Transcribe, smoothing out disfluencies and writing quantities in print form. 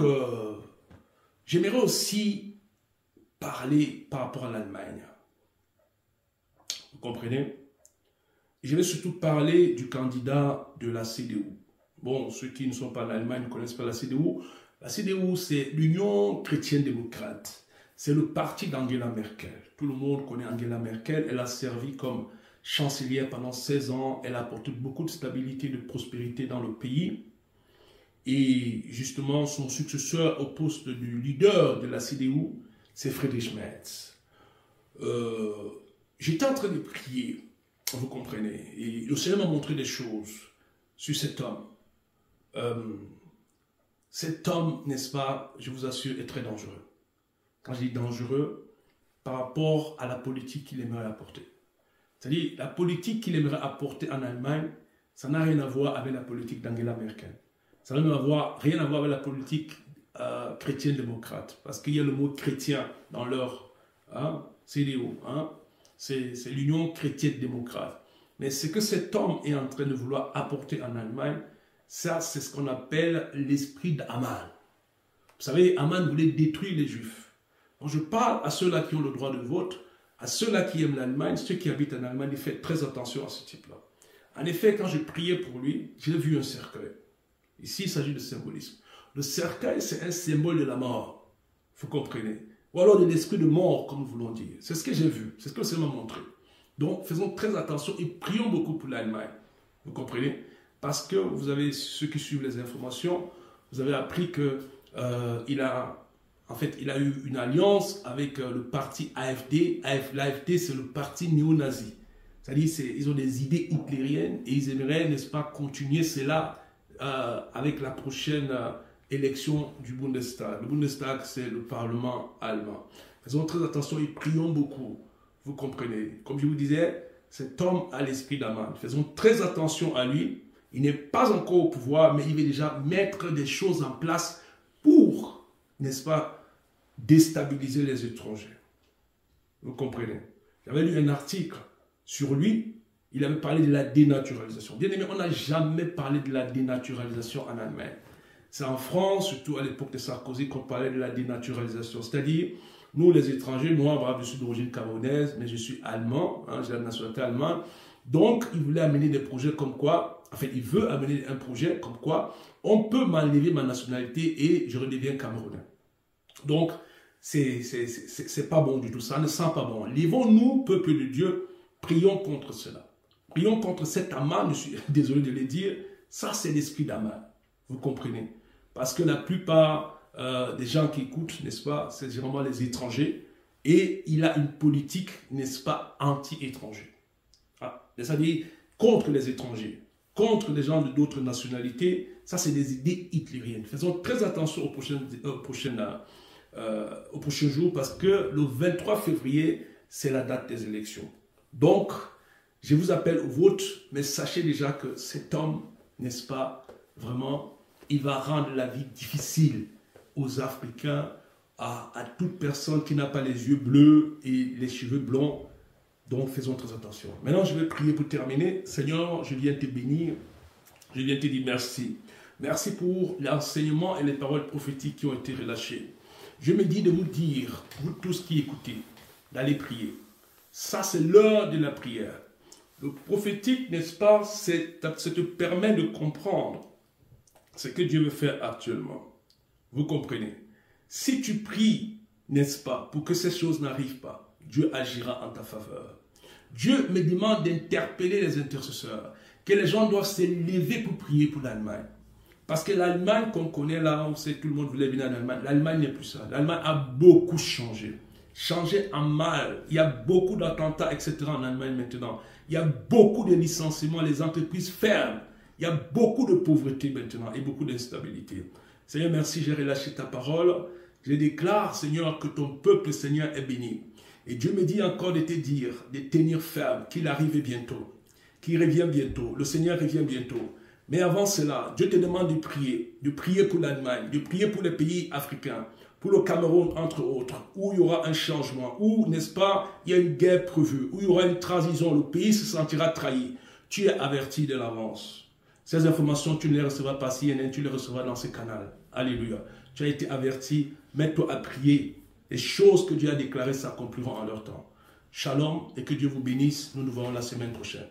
Euh, J'aimerais aussi parler par rapport à l'Allemagne. Vous comprenez? Je vais surtout parler du candidat de la CDU. Bon, ceux qui ne sont pas en Allemagne ne connaissent pas la CDU. La CDU, c'est l'Union chrétienne-démocrate. C'est le parti d'Angela Merkel. Tout le monde connaît Angela Merkel. Elle a servi comme chancelière pendant 16 ans. Elle a apporté beaucoup de stabilité et de prospérité dans le pays. Et justement, son successeur au poste du leader de la CDU, c'est Friedrich Merz. J'étais en train de prier, vous comprenez, et le Seigneur m'a montré des choses sur cet homme. Cet homme, n'est-ce pas, je vous assure, est très dangereux. Quand je dis dangereux, par rapport à la politique qu'il aimerait apporter. C'est-à-dire, la politique qu'il aimerait apporter en Allemagne, ça n'a rien à voir avec la politique d'Angela Merkel. Ça n'a rien à voir avec la politique chrétienne-démocrate. Parce qu'il y a le mot chrétien dans leur CDU. C'est l'Union chrétienne-démocrate. Mais ce que cet homme est en train de vouloir apporter en Allemagne, ça, c'est ce qu'on appelle l'esprit d'Aman. Vous savez, Aman voulait détruire les Juifs. Donc je parle à ceux-là qui ont le droit de vote, à ceux-là qui aiment l'Allemagne, ceux qui habitent en Allemagne, ils font très attention à ce type-là. En effet, quand je priais pour lui, j'ai vu un cercueil. Ici, il s'agit de symbolisme. Le cercueil, c'est un symbole de la mort. Vous comprenez? Ou alors de l'esprit de mort, comme nous voulons dire. C'est ce que j'ai vu. C'est ce que le Seigneur m'a montré. Donc, faisons très attention et prions beaucoup pour l'Allemagne. Vous comprenez? Parce que vous avez, ceux qui suivent les informations, vous avez appris que il a eu une alliance avec le parti AfD. L'AfD, c'est le parti néo-nazi. C'est-à-dire, ils ont des idées hitlériennes et ils aimeraient, n'est-ce pas, continuer cela avec la prochaine élection du Bundestag. Le Bundestag, c'est le Parlement allemand. Faisons très attention et prions beaucoup. Vous comprenez? Comme je vous disais, cet homme a l'esprit d'Aman. Faisons très attention à lui. Il n'est pas encore au pouvoir, mais il veut déjà mettre des choses en place pour, n'est-ce pas, déstabiliser les étrangers. Vous comprenez? J'avais lu un article sur lui. Il avait parlé de la dénaturalisation. Bien aimé, on n'a jamais parlé de la dénaturalisation en Allemagne. C'est en France, surtout à l'époque de Sarkozy, qu'on parlait de la dénaturalisation. C'est-à-dire, nous les étrangers, moi, je suis d'origine camerounaise, mais je suis allemand, j'ai la nationalité allemande. Donc, il voulait amener des projets comme quoi, en fait, il veut amener un projet comme quoi, on peut m'enlever ma nationalité et je redeviens camerounais. Donc, c'est pas bon du tout, ça ne sent pas bon. Lèvons-nous, peuple de Dieu, prions contre cela. Prions contre cet Aman, je suis désolé de le dire, ça c'est l'esprit d'Aman, vous comprenez? Parce que la plupart des gens qui écoutent, n'est-ce pas, c'est généralement les étrangers, et il a une politique, n'est-ce pas, anti-étranger. C'est-à-dire contre les étrangers, contre les gens d'autres nationalités, ça c'est des idées hitlériennes. Faisons très attention aux prochains jours, parce que le 23 février, c'est la date des élections. Donc, je vous appelle au vote, mais sachez déjà que cet homme, n'est-ce pas, vraiment, il va rendre la vie difficile aux Africains, à toute personne qui n'a pas les yeux bleus et les cheveux blonds. Donc, faisons très attention. Maintenant, je vais prier pour terminer. Seigneur, je viens te bénir. Je viens te dire merci. Merci pour l'enseignement et les paroles prophétiques qui ont été relâchées. Je me dis de vous dire, vous tous qui écoutez, d'aller prier. Ça, c'est l'heure de la prière. Le prophétique, n'est-ce pas, ça te permet de comprendre ce que Dieu veut faire actuellement. Vous comprenez? Si tu pries, n'est-ce pas, pour que ces choses n'arrivent pas, Dieu agira en ta faveur. Dieu me demande d'interpeller les intercesseurs, que les gens doivent se lever pour prier pour l'Allemagne. Parce que l'Allemagne qu'on connaît là, on sait que tout le monde voulait venir en Allemagne. L'Allemagne n'est plus ça. L'Allemagne a beaucoup changé. Changé en mal. Il y a beaucoup d'attentats, etc. en Allemagne maintenant. Il y a beaucoup de licenciements, les entreprises ferment. Il y a beaucoup de pauvreté maintenant et beaucoup d'instabilité. Seigneur, merci, j'ai relâché ta parole. Je déclare, Seigneur, que ton peuple, Seigneur, est béni. Et Dieu me dit encore de te dire, de tenir ferme, qu'il arrive bientôt, qu'il revient bientôt. Le Seigneur revient bientôt. Mais avant cela, Dieu te demande de prier pour l'Allemagne, de prier pour les pays africains, pour le Cameroun, entre autres, où il y aura un changement, où, n'est-ce pas, il y a une guerre prévue, où il y aura une transition, le pays se sentira trahi. Tu es averti de l'avance. Ces informations, tu ne les recevras pas si tu les recevras dans ce canal. Alléluia. tu as été averti, mets-toi à prier. Les choses que Dieu a déclarées s'accompliront en leur temps. Shalom et que Dieu vous bénisse. Nous nous verrons la semaine prochaine.